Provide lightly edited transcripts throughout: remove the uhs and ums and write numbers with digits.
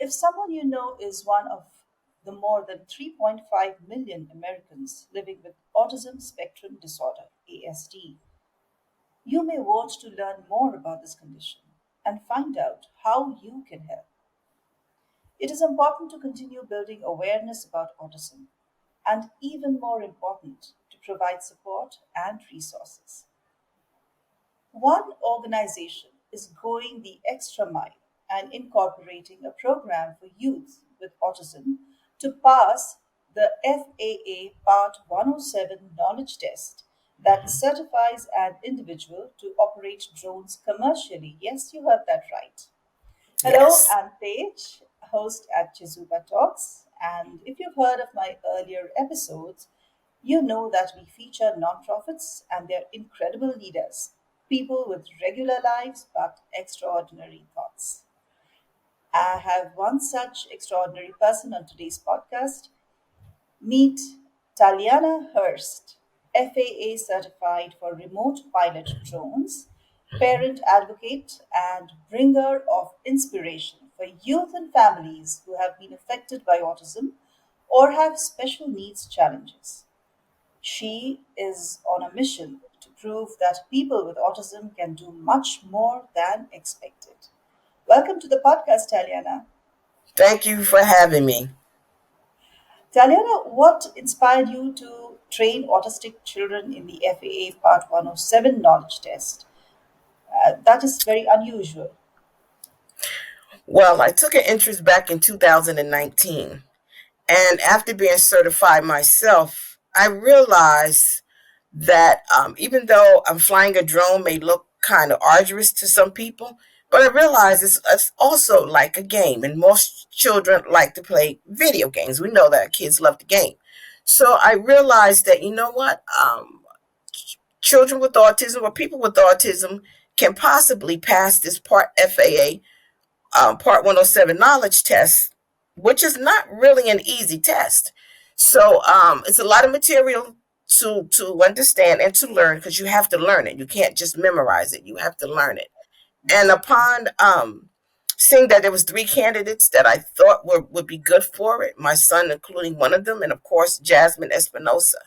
if someone you know is one of the more than 3.5 million Americans living with autism spectrum disorder, ASD, you may want to learn more about this condition and find out how you can help. It is important to continue building awareness about autism, and even more important, to provide support and resources. One organization is going the extra mile and incorporating a program for youth with autism to pass the FAA Part 107 knowledge test that certifies an individual to operate drones commercially. Yes, you heard that right. Hello, Yes. I'm Paige, host at Chezuba Talks. And if you've heard of my earlier episodes, you know that we feature nonprofits and their incredible leaders, people with regular lives but extraordinary thoughts. I have one such extraordinary person on today's podcast. Meet Taliana Hurst, FAA certified for remote pilot drones, parent advocate, and bringer of inspiration for youth and families who have been affected by autism or have special needs challenges. She is on a mission to prove that people with autism can do much more than expected. Welcome to the podcast, Taliana. Thank you for having me. Taliana, what inspired you to train autistic children in the FAA Part 107 knowledge test? That is very unusual. Well, I took an interest back in 2019. And after being certified myself, I realized that even though flying a drone may look kind of arduous to some people, but I realize it's also like a game, and most children like to play video games. We know that kids love to game. So I realized that, you know what? Children with autism or people with autism can possibly pass this part FAA Part 107 knowledge test, which is not really an easy test. So it's a lot of material to understand and to learn, because you have to learn it. You can't just memorize it. You have to learn it. And upon seeing that there was three candidates that I thought would be good for it, my son including one of them, and of course Jasmine Espinosa.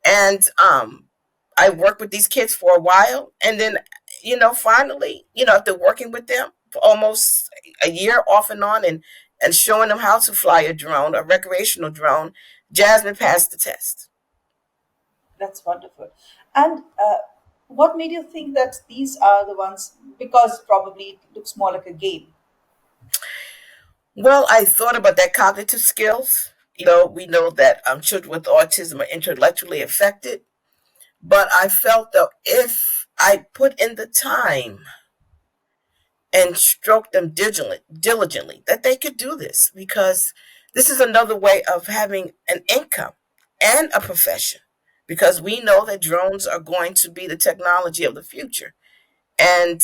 And I worked with these kids for a while, and then finally, after working with them for almost a year off and on, and showing them how to fly a drone, a recreational drone, Jasmine passed the test. That's wonderful. And what made you think that these are the ones? Because probably it looks more like a game. Well, I thought about that cognitive skills. We know that children with autism are intellectually affected, but I felt that if I put in the time and stroke them diligently, that they could do this, because this is another way of having an income and a profession, because we know that drones are going to be the technology of the future. And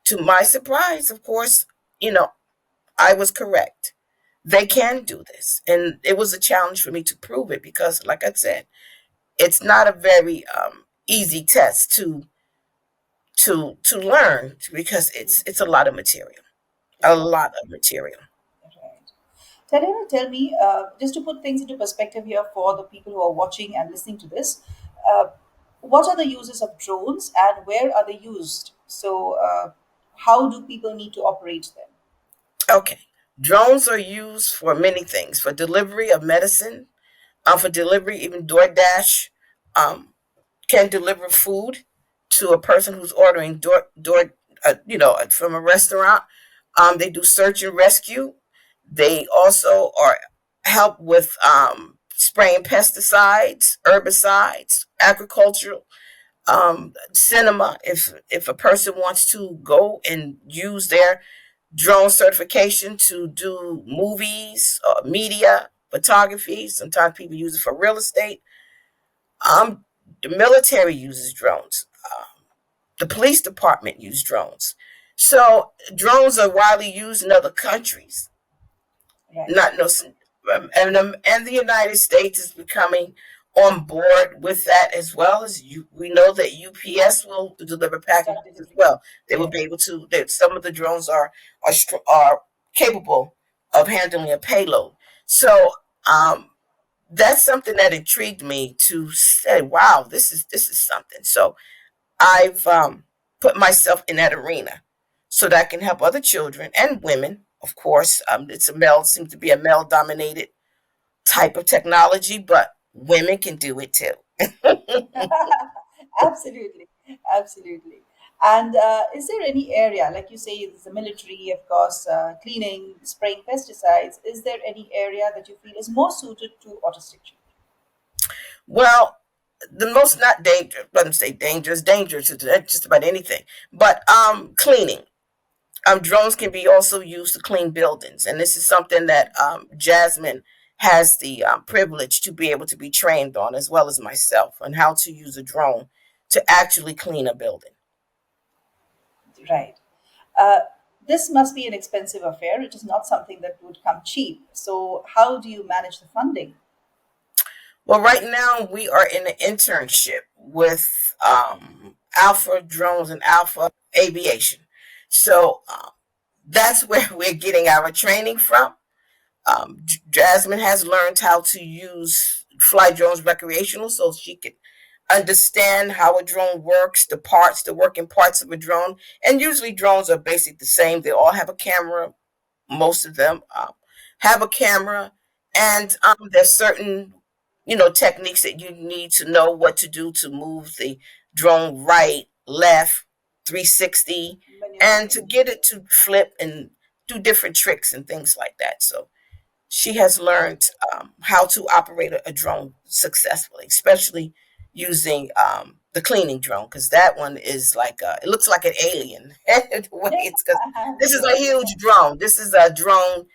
to my surprise, of course, you know, I was correct. They can do this. And it was a challenge for me to prove it, because, like I said, it's not a very easy test to learn, because it's a lot of material. A lot of material. Right. Taliana, tell me, just to put things into perspective here for the people who are watching and listening to this, uh, what are the uses of drones and where are they used? So, how do people need to operate them? Okay. Drones are used for many things: for delivery of medicine, for delivery, even DoorDash um, can deliver food to a person who's ordering from a restaurant. They do search and rescue. They also are help with spraying pesticides, herbicides, agricultural, cinema. If a person wants to go and use their drone certification to do movies, media, photography. Sometimes people use it for real estate. Um, the military uses drones. The police department use drones. So drones are widely used in other countries. Right. Not no, and the United States is becoming on board with that, as well as you. We know that UPS will deliver Start packages as delivering. well. They will be Yes. able to. That some of the drones are capable of handling a payload. So um, that's something that intrigued me to say, wow, this is something. So I've put myself in that arena so that I can help other children and women. Of course, seems to be a male dominated type of technology, but women can do it too. Absolutely, absolutely. And is there any area, like you say, it's the military, of course, cleaning, spraying pesticides? Is there any area that you feel is more suited to autistic children? Well, the most not dangerous, let me say dangerous to just about anything, but cleaning. Drones can be also used to clean buildings, and this is something that Jasmine has the privilege to be able to be trained on, as well as myself, on how to use a drone to actually clean a building. Right. Uh, this must be an expensive affair. It is not something that would come cheap. So, how do you manage the funding? Well, right now we are in an internship with Alpha Drones and Alpha Aviation. So that's where we're getting our training from. Jasmine has learned how to use fly drones recreational so she can understand how a drone works, the parts, the working parts of a drone. And usually drones are basically the same. They all have a camera. Most of them have a camera, and there's certain techniques that you need to know what to do to move the drone right, left, 360, and to Maneuvering. get it to flip and do different tricks and things like that. So she has learned how to operate a drone successfully, especially using the cleaning drone, because that one is like it looks like an alien the way it's, because this is a Sure. huge drone. This is a drone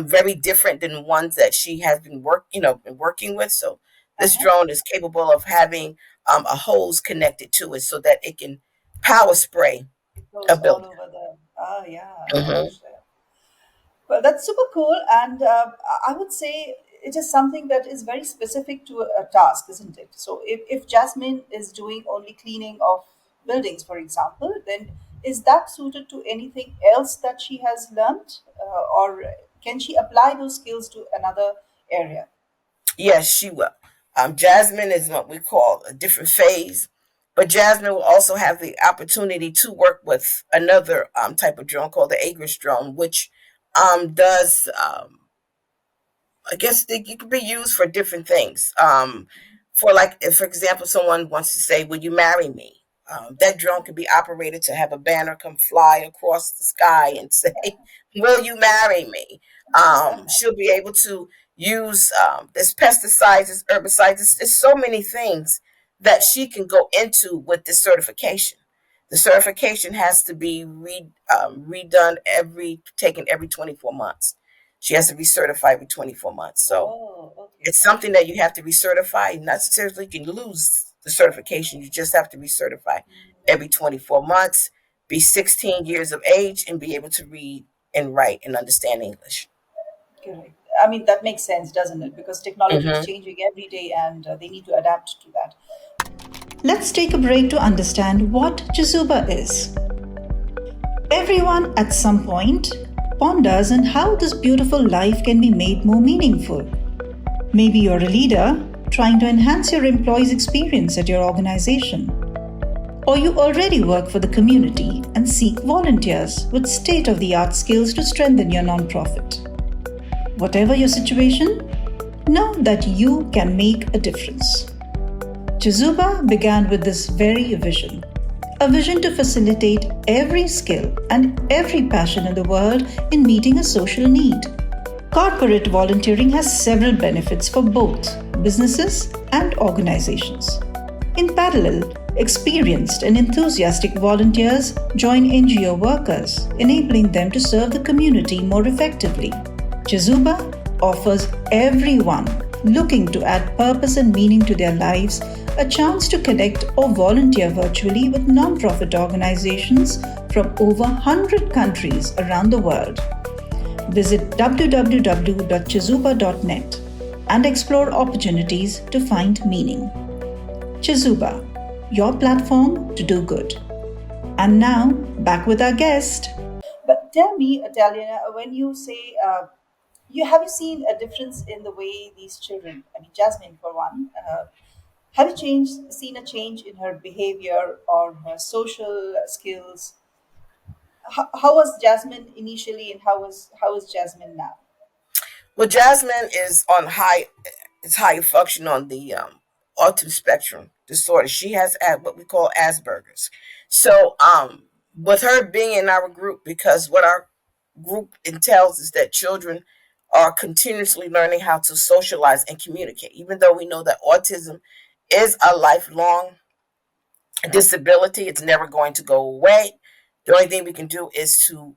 very different than ones that she has been working with. So this Uh-huh. drone is capable of having a hose connected to it so that it can power spray a Goes all building. over the. Ah, yeah, Hmm. gosh. Well, that's super cool. And I would say it is something that is very specific to a task, isn't it? So if Jasmine is doing only cleaning of buildings, for example, then is that suited to anything else that she has learned? Or can she apply those skills to another area? Yes, she will. Jasmine is what we call a different phase, but Jasmine will also have the opportunity to work with another type of drone called the Agris drone, which does I guess it could be used for different things. For like, if, for example, someone wants to say, "Will you marry me?" That drone can be operated to have a banner come fly across the sky and say, "Will you marry me?" She'll be able to use there's pesticides, there's herbicides, there's so many things that Yeah. she can go into with this certification. The certification has to be redone taken every 24 months. She has to recertify every 24 months. So Oh, okay, it's okay. something that you have to recertify. Not necessarily you can lose the certification. You just have to recertify every 24 months, be 16 years of age, and be able to read and write and understand English. Correct. I mean, that makes sense, doesn't it? Because technology is Hmm. changing every day and they need to adapt to that. Let's take a break to understand what Chezuba is. Everyone at some point ponders on how this beautiful life can be made more meaningful. Maybe you're a leader trying to enhance your employees' experience at your organization. Or you already work for the community and seek volunteers with state of the art skills to strengthen your nonprofit. Whatever your situation, know that you can make a difference. Chezuba began with this very vision, a vision to facilitate every skill and every passion in the world in meeting a social need. Corporate volunteering has several benefits for both businesses and organizations. In parallel, experienced and enthusiastic volunteers join NGO workers, enabling them to serve the community more effectively. Chezuba offers everyone looking to add purpose and meaning to their lives a chance to connect or volunteer virtually with nonprofit organizations from over 100 countries around the world. Visit www.chezuba.net and explore opportunities to find meaning. Chezuba, your platform to do good. And now, back with our guest. But tell me, Taliana, when you say Have you seen a difference in the way these children, I mean, Jasmine for one, have you seen a change in her behavior or her social skills? How was Jasmine initially, and how is Jasmine now? Well, Jasmine is high function on the autism spectrum disorder. She has what we call Asperger's. So, with her being in our group, because what our group entails is that children are continuously learning how to socialize and communicate, even though we know that autism is a lifelong disability. It's never going to go away. The only thing we can do is to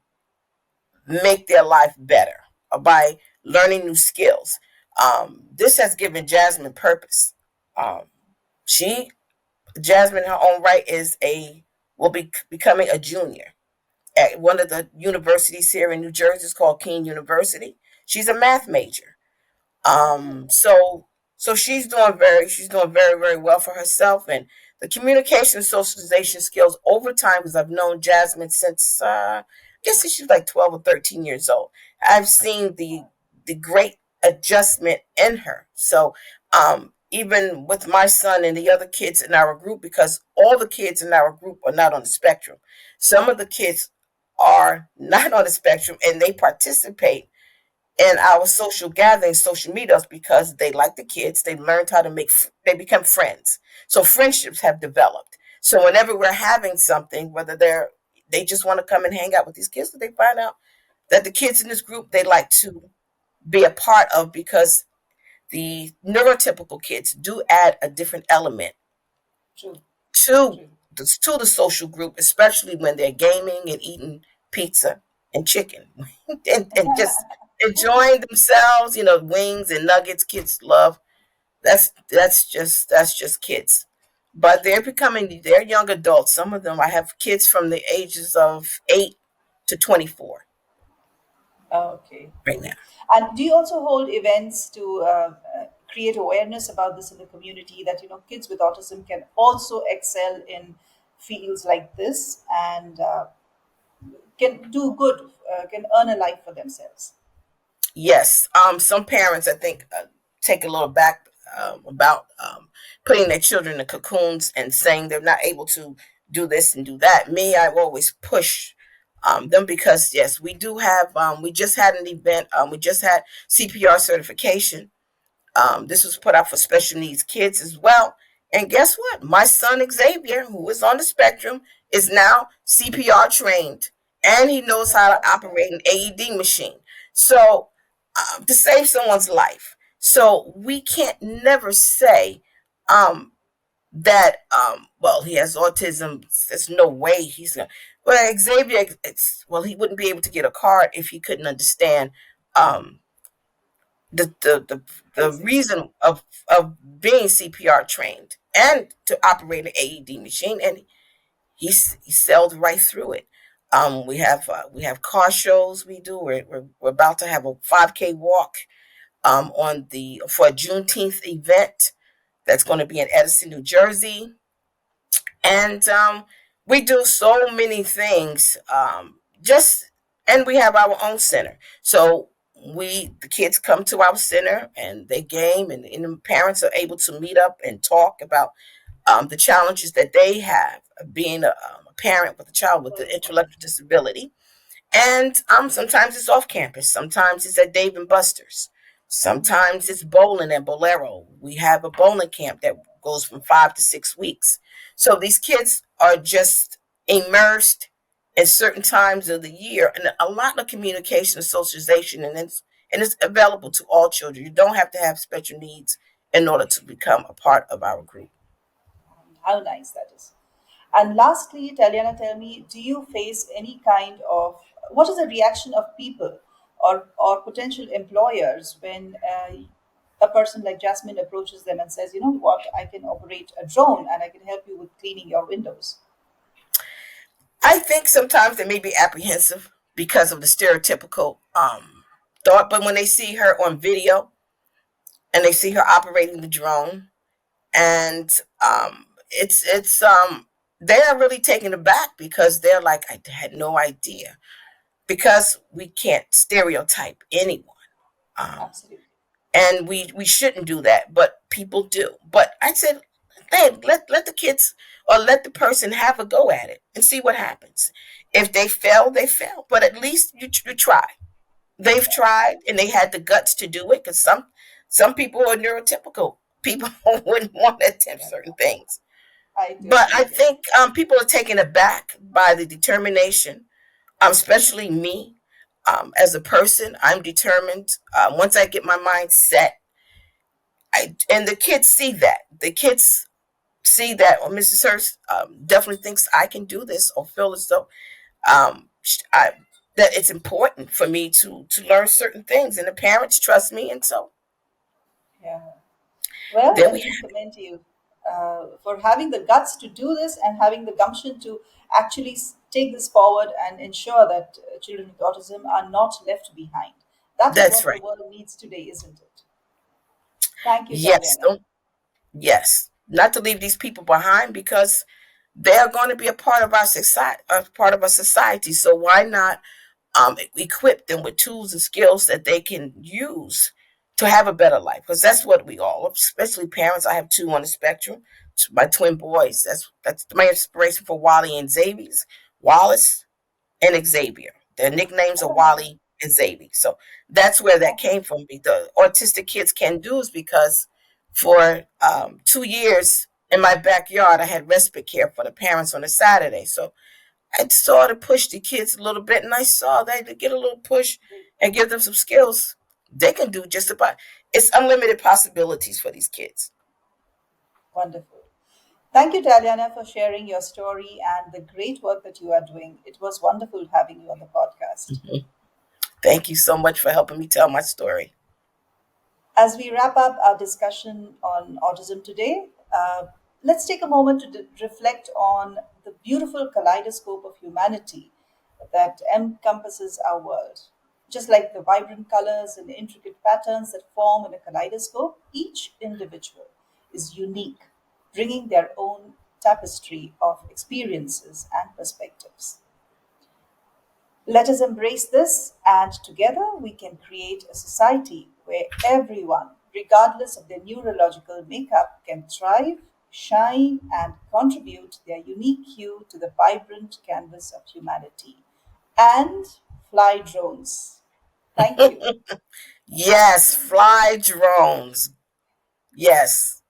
make their life better by learning new skills. This has given Jasmine purpose. Um, she, Jasmine, in her own right, will be becoming a junior at one of the universities here in New Jersey. It's called Keene University. She's a math major. Oh, So she's doing very very well for herself, and the communication and socialization skills over time, because I've known Jasmine since I guess since she was like 12 or 13 years old. I've seen the great adjustment in her. So even with my son and the other kids in our group, because all the kids in our group are not on the spectrum. Some of the kids are not on the spectrum and they participate in our social gatherings, social meetups, because they like the kids. They learned how to they become friends. So friendships have developed. So whenever we're having something, whether they just want to come and hang out with these kids, they find out that the kids in this group they like to be a part of, because the neurotypical kids do add a different element true, to true. the social group, especially when they're gaming and eating pizza and chicken and just enjoying themselves. You know, wings and nuggets. Kids love. That's just kids. But they're young adults. Some of them, I have kids from the ages of 8 to 24 Okay. right now. And do you also hold events to create awareness about this in the community, that kids with autism can also excel in fields like this, and can do good, can earn a life for themselves? Yes. Some parents, I think, take a little back about putting their children in cocoons and saying they're not able to do this and do that. Me, I always push them, because yes, we do have. We just had an event. We just had CPR certification. This was put out for special needs kids as well. And guess what? My son Xavier, who is on the spectrum, is now CPR trained, and he knows how to operate an AED machine. So to save someone's life. So we can't never say um, that well, he has autism. There's no way he's gonna. Well, Xavier, well, he wouldn't be able to get a card if he couldn't understand um, the the the, the Basics. reason of being CPR trained and to operate an AED machine, and he sailed right through it. We have car shows we do. We're about to have a 5K walk on the for a Juneteenth event that's going to be in Edison, New Jersey, and we do so many things. Just and we have our own center, so the kids come to our center and they game, and the parents are able to meet up and talk about the challenges that they have being a parent with a child with an intellectual disability. And sometimes it's off campus. Sometimes it's at Dave and Buster's. Sometimes it's bowling at Bolero. We have a bowling camp that goes from 5 to 6 weeks. So these kids are just immersed in certain times of the year, and a lot of communication and socialization, and it's available to all children. You don't have to have special needs in order to become a part of our group. How nice that is. And lastly, Taliana, tell me, do you face any kind of, what is the reaction of people or potential employers when a person like Jasmine approaches them and says, you know what, I can operate a drone and I can help you with cleaning your windows? I think sometimes they may be apprehensive because of the stereotypical thought, but when they see her on video and they see her operating the drone, and they are really taken aback, because they're like, I had no idea, because we can't stereotype anyone. Um, Absolutely. and we shouldn't do that, but people do. But I said, hey, let the kids or let the person have a go at it and see what happens. If they fail, they fail, but at least you try. They've Yes, tried and they had the guts to do it, because some people are neurotypical. People wouldn't want to attempt certain things. I But totally I get it. think people are taken aback by the determination, especially me. As a person, I'm determined. Once I get my mind set, and the kids see that. The kids see that, or Mrs. Hurst definitely thinks I can do this, or feel as though um, I, that it's important for me to learn certain things, and the parents trust me, and so Yeah. Well, then let we me commend you for having the guts to do this and having the gumption to actually take this forward and ensure that children with autism are not left behind. That is that's what the right. world needs today, isn't it? Thank you, Yes, Taliana. don't yes, not to leave these people behind, because they are going to be a part of our society, a part of our society. So why not equip them with tools and skills that they can use to have a better life? Because that's what we all, especially parents. I have two on the spectrum, my twin boys. That's my inspiration for Wally and Xavier's. Wallace and Xavier. Their nicknames are Oh, Wally and Xavier. So that's where that oh, came from. The autistic kids can do is because for 2 years in my backyard, I had respite care for the parents on a Saturday. So I saw to push the kids a little bit, and I saw that to get a little push great. and give them some skills. They can do just about. It's unlimited possibilities for these kids. Wonderful. Thank you, Taliana, for sharing your story and the great work that you are doing. It was wonderful having you on the podcast. Mhm. Thank you so much for helping me tell my story. As we wrap up our discussion on autism today, let's take a moment to reflect on the beautiful kaleidoscope of humanity that encompasses our world. Just like the vibrant colors and intricate patterns that form in a kaleidoscope, each individual is unique, bringing their own tapestry of experiences and perspectives. Let us embrace this, and together we can create a society where everyone, regardless of their neurological makeup, can thrive, shine, and contribute their unique hue to the vibrant canvas of humanity. And fly drones. Thank you. Yes, fly drones. Yes.